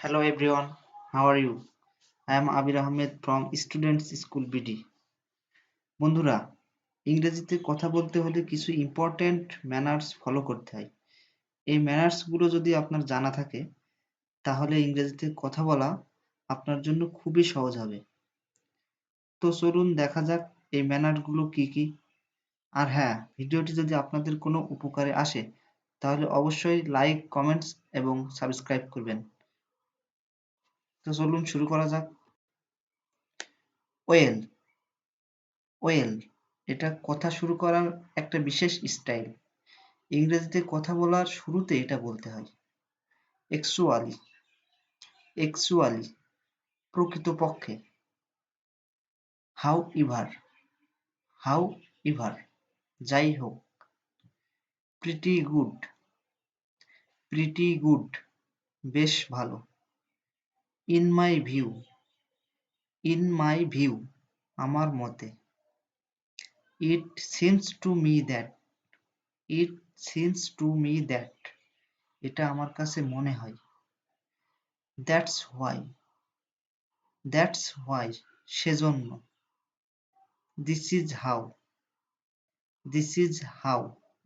Hello everyone, how are you? I am Abir Ahmed from Students School BD. বন্ধুরা, ইংরেজিতে কথা বলতে হলে কিছু ইম্পর্ট্যান্ট ম্যানার্স ফলো করতে হয়। এই ম্যানার্সগুলো যদি আপনার জানা থাকে তাহলে ইংরেজিতে কথা বলা আপনার জন্য খুবই সহজ হবে। তো চলুন দেখা যাক এই ম্যানারগুলো কি কি। আর হ্যাঁ, ভিডিওটি যদি আপনাদের কোনো উপকারে আসে তাহলে অবশ্যই লাইক, কমেন্টস এবং সাবস্ক্রাইব করবেন। তো চলুন শুরু করা যাক। ওয়েল ওয়েল এটা কথা শুরু করার একটা বিশেষ স্টাইল। ইংরেজিতে কথা বলার শুরুতে এটা বলতে হয়। অ্যাকচুয়ালি অ্যাকচুয়ালি প্রকৃতপক্ষে। হাউএভার হাউএভার যাই হোক। প্রিটি গুড প্রিটি গুড বেশ ভালো। In my view in my view আমার মতে। It seems to me that it seems to me that এটা আমার কাছে মনে হয়। দ্যাটস হোয়াই দ্যাটস হোয়াই সেজন্য। This is how this is how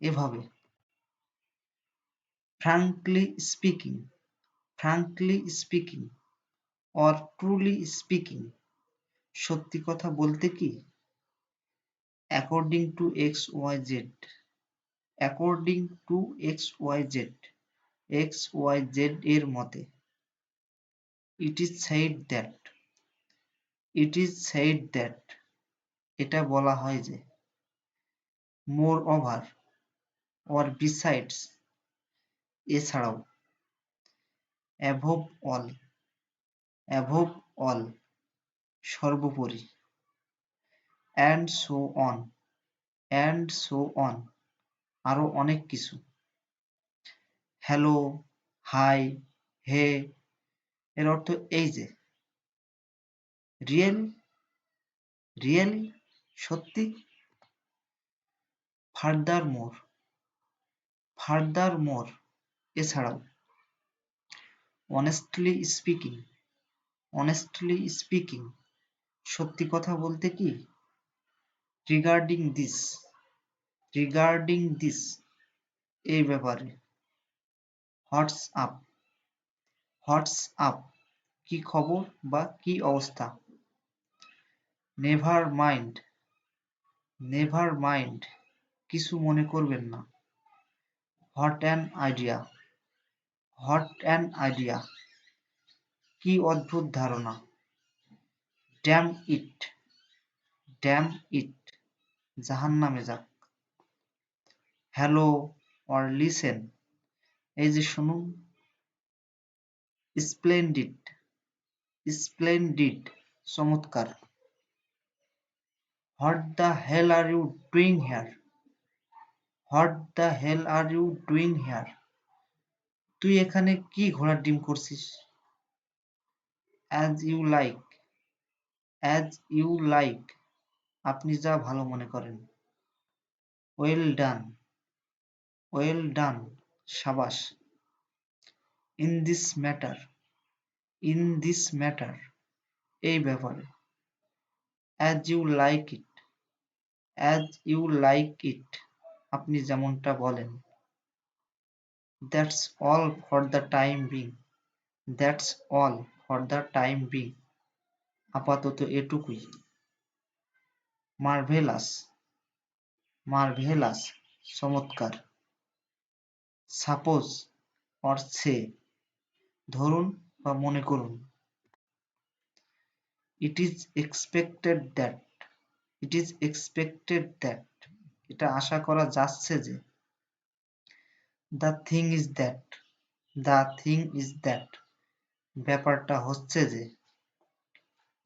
এভাবে। Frankly speaking frankly speaking or truly speaking সত্যি কথা বলতে কি। According to X Y Z according to X Y Z এর মতে। It is said that it is said that এটা বলা হয় যে। মোর ওভার অর বিসাইডস এছাড়াও। অ্যাভব অল অ্যাভব অল সর্বোপরি। And so on and so on আরো অনেক কিছু। হ্যালো, হাই, হে এর অর্থ এই যে। রিয়েল রিয়েলি সত্যি। ফার্দার মোর ফার্দার মোর এছাড়াও। অনেস্টলি স্পিকিং অনেস্টলি স্পিকিং সত্যি কথা বলতে কি। রিগার্ডিং দিস রিগার্ডিং দিস এই ব্যাপারে। হোয়াটস আপ হোয়াটস আপ কি খবর বা কি অবস্থা। নেভার মাইন্ড নেভার মাইন্ড কিছু মনে করবেন না। What an idea what an idea কি অদ্ভুত ধারণা। ড্যাম ইট ড্যাম ইট জাহান্নামে যাক। হ্যালো অর লিসেন এই যে শুনুন। স্প্লেন্ডিড স্প্লেন্ডিড চমৎকার। What the hell are you doing here what the hell are you doing here তুই এখানে কি ঘোড়ার ডিম করছিস। As you like as you like আপনি যা ভালো মনে করেন। ওয়েল ডান ওয়েল ডান সাবাস। In this matter in this matter এই ব্যাপারে। As you like it as you like it আপনি যেমনটা বলেন। That's all for the time being that's all for the time being আপাতত এটুকুই। মার্ভেলাস মার্ভেলাস চমৎকার। Suppose or say ধরুন বা মনে করুন। It is expected that it is expected that এটা আশা করা যাচ্ছে যে। The thing is that the thing is that ব্যাপারটা হচ্ছে যে।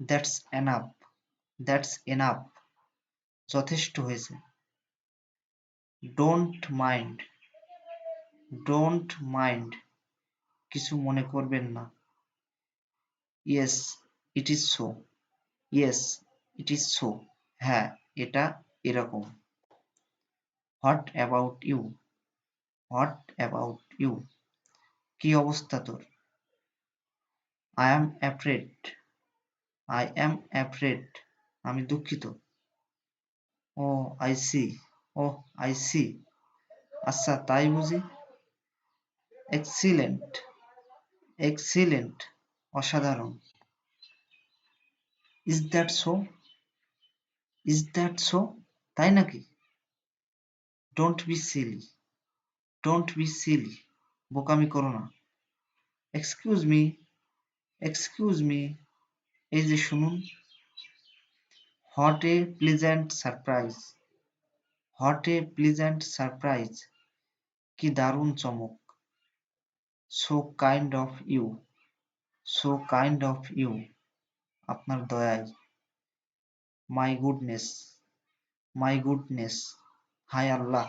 দ্যাটস এনাফ দ্যাটস এনাফ যথেষ্ট হয়েছে। ডোন্ট মাইন্ড ডোন্ট মাইন্ড কিছু মনে করবেন না। Yes it is so yes it is so হ্যাঁ এটা এরকম। What about you what about you কি অবস্থা তোর। I am afraid. I am afraid. আমি দুঃখিত। Oh, I see. Oh, I see. আচ্ছা তাই বুঝি? Excellent. Excellent. অসাধারণ। Is that so? Is that so? তাই নাকি? Don't be silly. Don't be silly. বোকামি করো না। Excuse me. Excuse me. এই যে শুনুন। What a pleasant surprise. What a pleasant surprise. কি দারুণ চমক। So kind of you. So kind of you. আপনার দয়ায়। My goodness. My goodness. Hi Allah.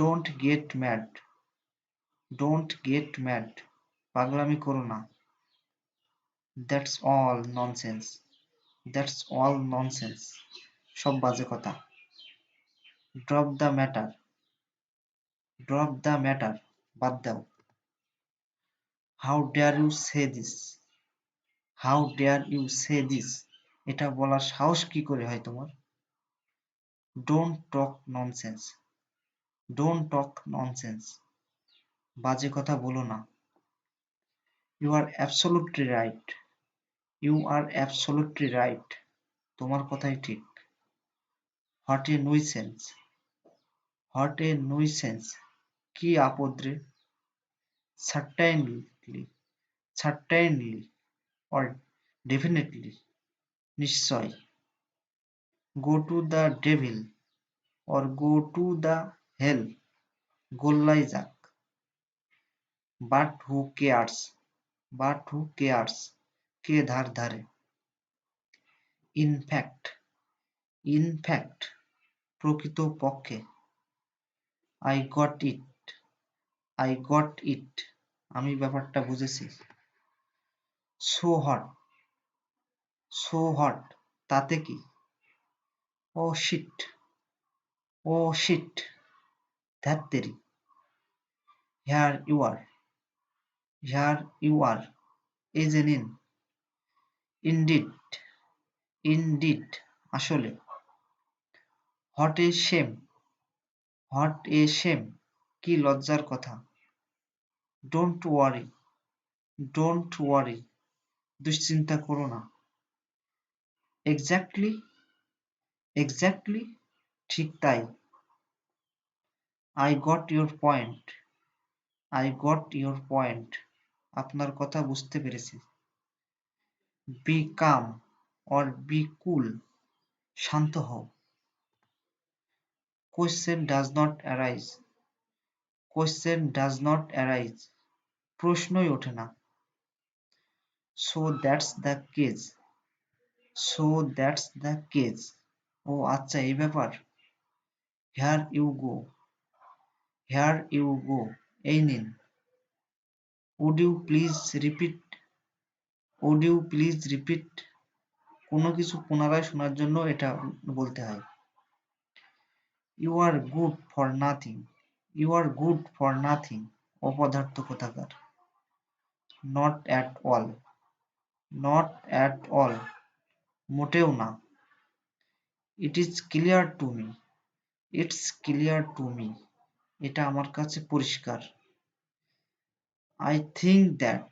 Don't get mad. Don't get mad. পাগলামি করো না। That's all nonsense. That's all nonsense. সব বাজে কথা। Drop the matter. Drop the matter. বাদ দাও। How dare you say this? How dare you say this? এটা বলার সাহস কি করে হয় তোমার? Don't talk nonsense. Don't talk nonsense. বাজে কথা বলো না। You are absolutely right. You are absolutely right. তোমার কথাই ঠিক। What a nuisance. What a nuisance. কি আপদ রে। Certainly. Certainly. Or definitely. নিশ্চয়। Go to the devil. Or go to the hell. গোল্লাই যাক। But who cares? But who cares? কে ধার ধারে। In fact. In fact. প্রকৃত পক্ষে। I got it. I got it. আমি ব্যাপারটা বুঝেছি। So what? So what? তাতে কি? Oh shit. Oh shit. ধ্যাত্তেরি। Here you are. Here you are. এই যে নিন। Indeed. Indeed. আসলে। What a shame. What a shame. কি লজ্জার কথা। Don't worry. Don't worry. দুশ্চিন্তা করো না। Exactly. Exactly. ঠিক তাই। I got your point. I got your point. আপনার কথা বুঝতে পেরেছি। Be calm or be cool. শান্ত হও। Question does not arise. Question does not arise. প্রশ্নই ওঠে না। So that's the case. So that's the case. ও আচ্ছা এই ব্যাপার। Here you go. Here you go. এই নিন। Would you please repeat? Would you please repeat? কোনো কিছু পুনরায় শোনার জন্য এটা বলতে হয়। You are good for nothing. You are good for nothing. অপদার্থ কোথাকার। Not at all. Not at all. মোটেও না। It is clear to me. It's clear to me. এটা আমার কাছে পরিষ্কার। I think that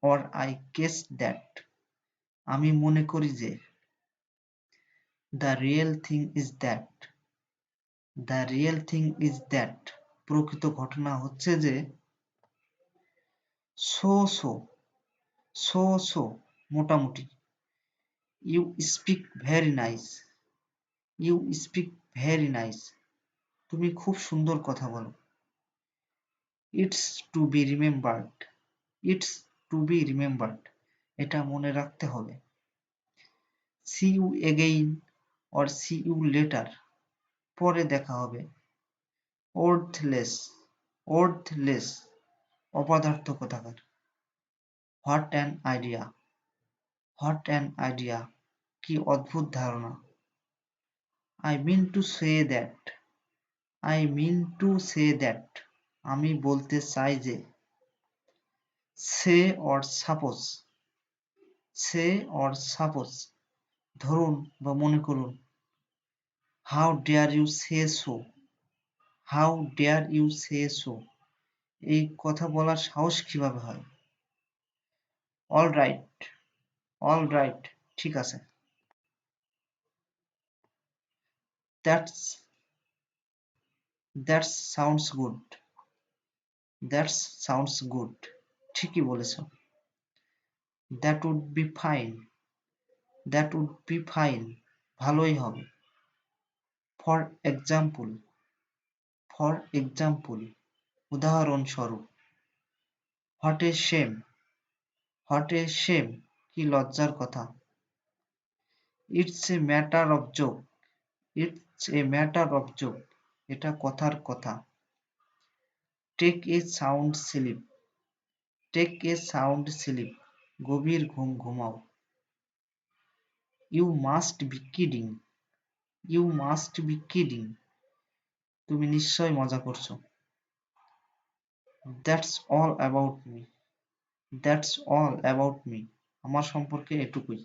or I guess that. আমি মনে করি যে the real thing is that. The real thing is that. প্রকৃত ঘটনা হচ্ছে যে so so so so মোটামুটি। You speak very nice. You speak very nice. তুমি খুব সুন্দর কথা বলো। It's to be remembered. It's to be remembered. এটা মনে রাখতে হবে। See you again or see you later. পরে দেখা হবে। Worthless. Worthless. অপদার্থ কোথাকার। What an idea. What an idea. কি অদ্ভুত ধারণা। I mean to say that. I mean to say that. আমি বলতে চাই যে say or suppose, say or suppose, ধরুন বা মনে করুন। How dare you say so, how dare you say so, এই কথা বলার সাহস কিভাবে হয়? অল রাইট, অল রাইট, ঠিক আছে। That's that's sounds good, that's sounds good, ঠিকই বলেছ। That would be fine, that would be fine, ভালোই হবে। ফর এক্সাম্পল, ফর এক্সাম্পল, উদাহরণস্বরূপ। What a shame, what a shame, কি লজ্জার কথা। It's a matter of joke, it's a matter of joke, এটা কথার কথা। Take a sound sleep, take a sound sleep, গভীর ঘুম ঘুমাও। You must be kidding, you must be kidding, তুমি নিশ্চয় মজা করছো। That's all about me, that's all about me, আমার সম্পর্কে এটুকুই।